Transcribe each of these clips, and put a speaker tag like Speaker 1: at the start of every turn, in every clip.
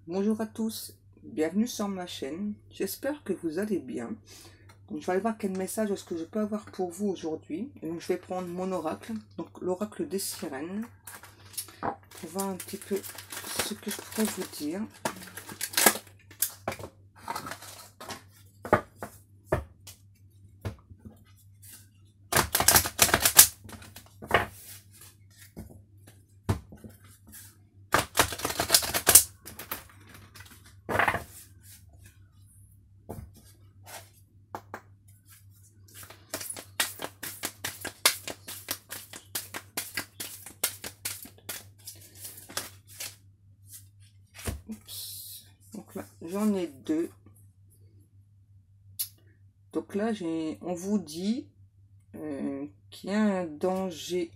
Speaker 1: Bonjour à tous, bienvenue sur ma chaîne, j'espère que vous allez bien. Donc je vais aller voir quel message est-ce que je peux avoir pour vous aujourd'hui. Et donc je vais prendre mon oracle, donc l'oracle des sirènes, pour voir un petit peu ce que je pourrais vous dire. Oups. Donc là, j'en ai deux. Donc là, on vous dit qu'il y a un danger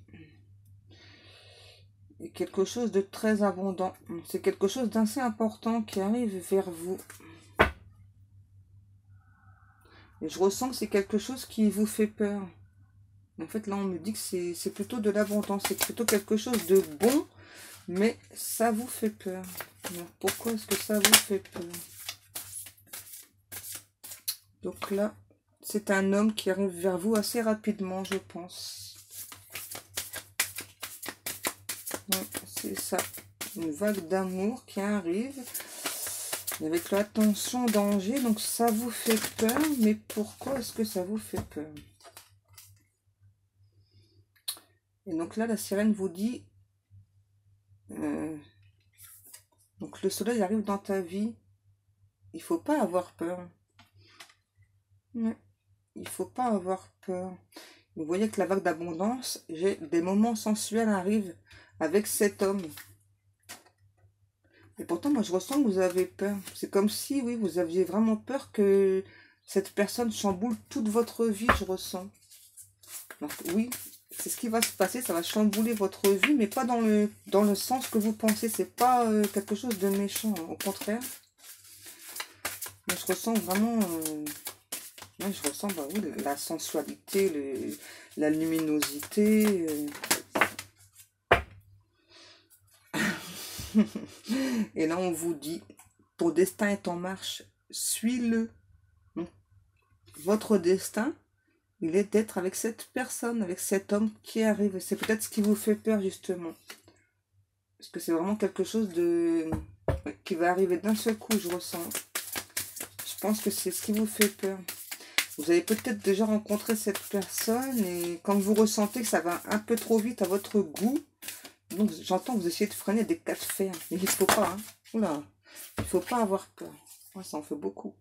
Speaker 1: et quelque chose de très abondant. C'est quelque chose d'assez important qui arrive vers vous. Et je ressens que c'est quelque chose qui vous fait peur. En fait, là, on me dit que c'est plutôt de l'abondance. C'est plutôt quelque chose de bon, mais ça vous fait peur. Alors, pourquoi est-ce que ça vous fait peur? Donc là, c'est un homme qui arrive vers vous assez rapidement, je pense. Ouais, c'est ça. Une vague d'amour qui arrive. Avec l'attention, danger. Donc ça vous fait peur. Mais pourquoi est-ce que ça vous fait peur? Et donc là, la sirène vous dit... donc le soleil arrive dans ta vie. Il faut pas avoir peur. Ouais, il faut pas avoir peur. Vous voyez que la vague d'abondance, j'ai des moments sensuels arrivent avec cet homme. Et pourtant, moi, je ressens que vous avez peur. C'est comme si, oui, vous aviez vraiment peur que cette personne chamboule toute votre vie, je ressens. Donc, oui, c'est ce qui va se passer, ça va chambouler votre vie, mais pas dans le sens que vous pensez. C'est pas quelque chose de méchant, hein. Au contraire. Mais je ressens vraiment... ouais, je ressens, bah oui, la sensualité, la luminosité. Et là, on vous dit, ton destin est en marche, suis-le. Votre destin, il est d'être avec cette personne, avec cet homme qui arrive. C'est peut-être ce qui vous fait peur, justement. Parce que c'est vraiment quelque chose de qui va arriver d'un seul coup, je ressens. Je pense que c'est ce qui vous fait peur. Vous avez peut-être déjà rencontré cette personne et quand vous ressentez que ça va un peu trop vite à votre goût, donc j'entends que vous essayez de freiner des cas de fer. Mais il ne faut pas, hein. Oula, il ne faut pas avoir peur. Moi, ça en fait beaucoup.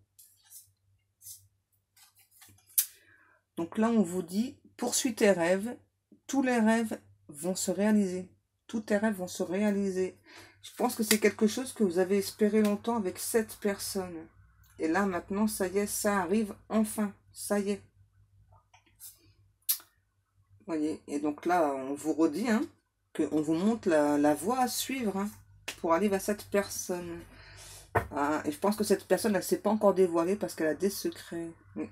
Speaker 1: Donc là, on vous dit, poursuis tes rêves. Tous les rêves vont se réaliser. Tous tes rêves vont se réaliser. Je pense que c'est quelque chose que vous avez espéré longtemps avec cette personne. Et là, maintenant, ça y est, ça arrive enfin. Ça y est. Voyez. Et donc là, on vous redit, hein, qu'on vous montre la voie à suivre, hein, pour aller vers cette personne. Ah, et je pense que cette personne, elle ne s'est pas encore dévoilée parce qu'elle a des secrets. Oui.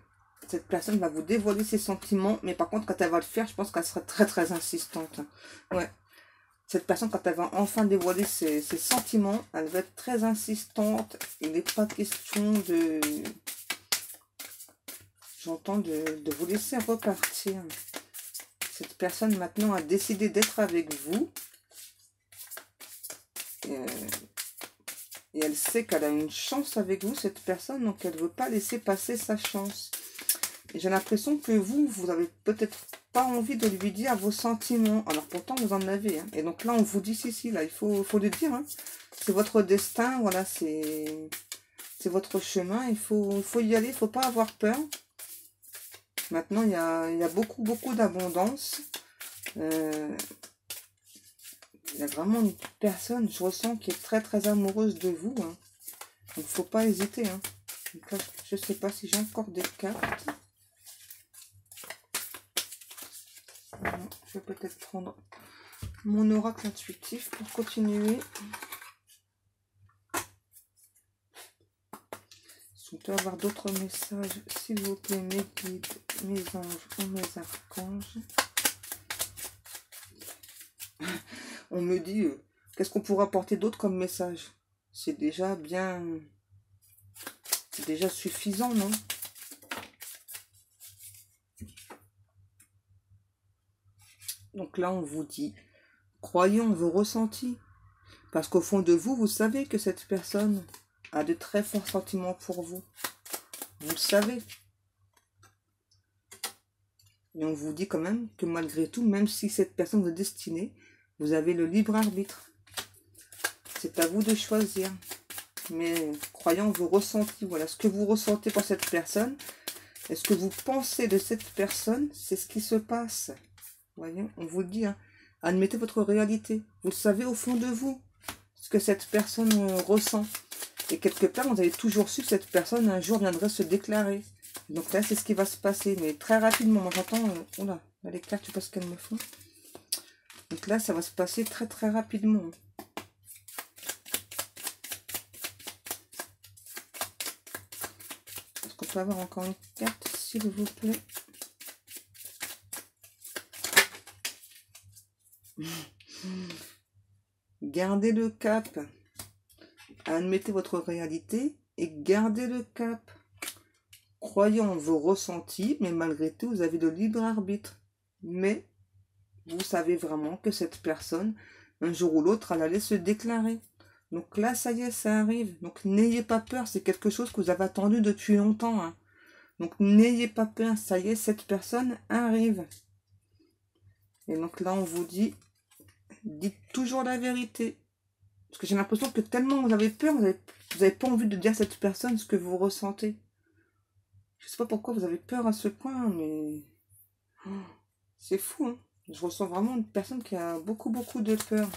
Speaker 1: Cette personne va vous dévoiler ses sentiments, mais par contre, quand elle va le faire, je pense qu'elle sera très très insistante. Ouais. Cette personne, quand elle va enfin dévoiler ses sentiments, elle va être très insistante. Il n'est pas question de... J'entends de vous laisser repartir. Cette personne, maintenant, a décidé d'être avec vous. Et elle sait qu'elle a une chance avec vous, cette personne, donc elle ne veut pas laisser passer sa chance. Et j'ai l'impression que vous avez peut-être pas envie de lui dire vos sentiments. Alors pourtant, vous en avez. Hein. Et donc là, on vous dit, si, là, il faut le dire. Hein. C'est votre destin, voilà, c'est votre chemin. Il faut y aller, il ne faut pas avoir peur. Maintenant, il y a beaucoup d'abondance. Il y a vraiment une personne, je ressens, qui est très très amoureuse de vous. Hein. Donc, il ne faut pas hésiter. Hein. Donc là, je ne sais pas si j'ai encore des cartes. Je vais peut-être prendre mon oracle intuitif pour continuer. Si on peut avoir d'autres messages, s'il vous plaît, mes guides, mes anges ou mes archanges. On me dit, qu'est-ce qu'on pourra apporter d'autre comme message? c'est déjà bien... C'est déjà suffisant, non? Donc là, on vous dit, croyez en vos ressentis. Parce qu'au fond de vous, vous savez que cette personne a de très forts sentiments pour vous. Vous le savez. Et on vous dit quand même que malgré tout, même si cette personne vous est destinée, vous avez le libre arbitre. C'est à vous de choisir. Mais croyant vos ressentis, voilà, ce que vous ressentez pour cette personne, est-ce que vous pensez de cette personne, c'est ce qui se passe. Voyez, on vous le dit, hein, admettez votre réalité. Vous savez au fond de vous ce que cette personne ressent. Et quelque part, vous avez toujours su que cette personne un jour viendrait se déclarer. Donc là, c'est ce qui va se passer, mais très rapidement. Moi, j'entends, oula, là, les cartes, je sais pas ce qu'elles me font. Donc là, ça va se passer très très rapidement. Est-ce qu'on peut avoir encore une carte, s'il vous plaît? Gardez le cap. Admettez votre réalité et gardez le cap. Croyez en vos ressentis, mais malgré tout, vous avez le libre arbitre. Mais vous savez vraiment que cette personne, un jour ou l'autre, elle allait se déclarer. Donc là, ça y est, ça arrive. Donc n'ayez pas peur, c'est quelque chose que vous avez attendu depuis longtemps. Hein. Donc n'ayez pas peur, ça y est, cette personne arrive. Et donc là, on vous dit, dites toujours la vérité. Parce que j'ai l'impression que tellement vous avez peur, vous avez pas envie de dire à cette personne ce que vous ressentez. Je sais pas pourquoi vous avez peur à ce point, mais... C'est fou, hein. Je ressens vraiment une personne qui a beaucoup de peur.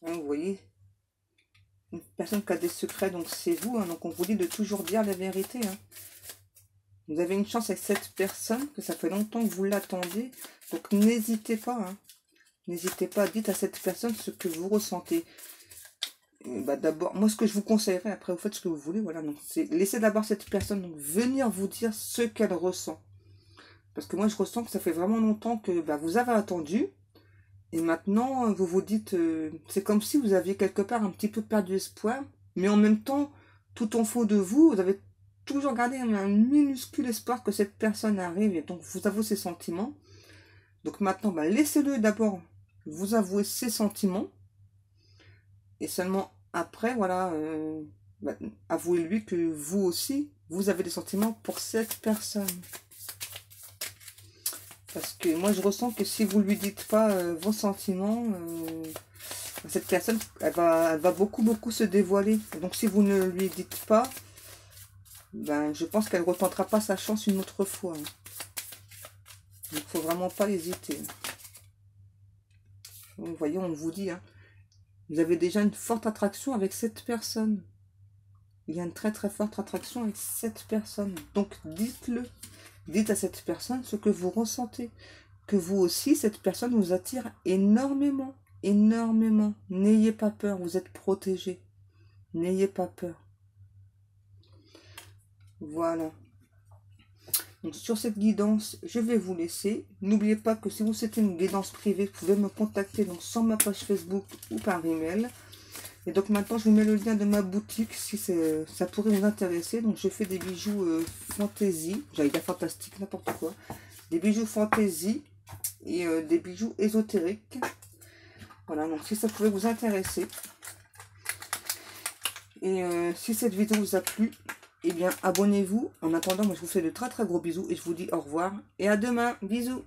Speaker 1: Hein, vous voyez, une personne qui a des secrets, donc c'est vous. Hein, donc on vous dit de toujours dire la vérité. Hein. Vous avez une chance avec cette personne, que ça fait longtemps que vous l'attendez. Donc n'hésitez pas. Hein. N'hésitez pas, dites à cette personne ce que vous ressentez. Bah d'abord, moi ce que je vous conseillerais, après vous faites ce que vous voulez, voilà, donc c'est laissez d'abord cette personne donc, venir vous dire ce qu'elle ressent. Parce que moi je ressens que ça fait vraiment longtemps que bah, vous avez attendu, et maintenant vous vous dites, c'est comme si vous aviez quelque part un petit peu perdu espoir, mais en même temps, tout en fond de vous, vous avez toujours gardé un minuscule espoir que cette personne arrive, et donc vous avouez ses sentiments. Donc maintenant, bah, laissez-le d'abord vous avouer ses sentiments, et seulement après, voilà, bah, avouez-lui que vous aussi, vous avez des sentiments pour cette personne. Parce que moi, je ressens que si vous ne lui dites pas vos sentiments, cette personne, elle va beaucoup se dévoiler. Donc, si vous ne lui dites pas, ben, je pense qu'elle ne retentera pas sa chance une autre fois. Hein. Donc, il ne faut vraiment pas hésiter. Vous voyez, on vous dit, hein, vous avez déjà une forte attraction avec cette personne. Il y a une très forte attraction avec cette personne. Donc dites-le. Dites à cette personne ce que vous ressentez. Que vous aussi, cette personne vous attire énormément. Énormément. N'ayez pas peur, vous êtes protégés. N'ayez pas peur. Voilà. Donc sur cette guidance, je vais vous laisser. N'oubliez pas que si vous souhaitez une guidance privée, vous pouvez me contacter donc, sur ma page Facebook ou par email. Et donc maintenant, je vous mets le lien de ma boutique si ça pourrait vous intéresser. Donc je fais des bijoux fantaisie, j'allais dire fantastique, n'importe quoi. Des bijoux fantaisie et des bijoux ésotériques. Voilà, donc si ça pourrait vous intéresser. Et si cette vidéo vous a plu, eh bien abonnez-vous. En attendant, moi je vous fais de très gros bisous et je vous dis au revoir et à demain. Bisous.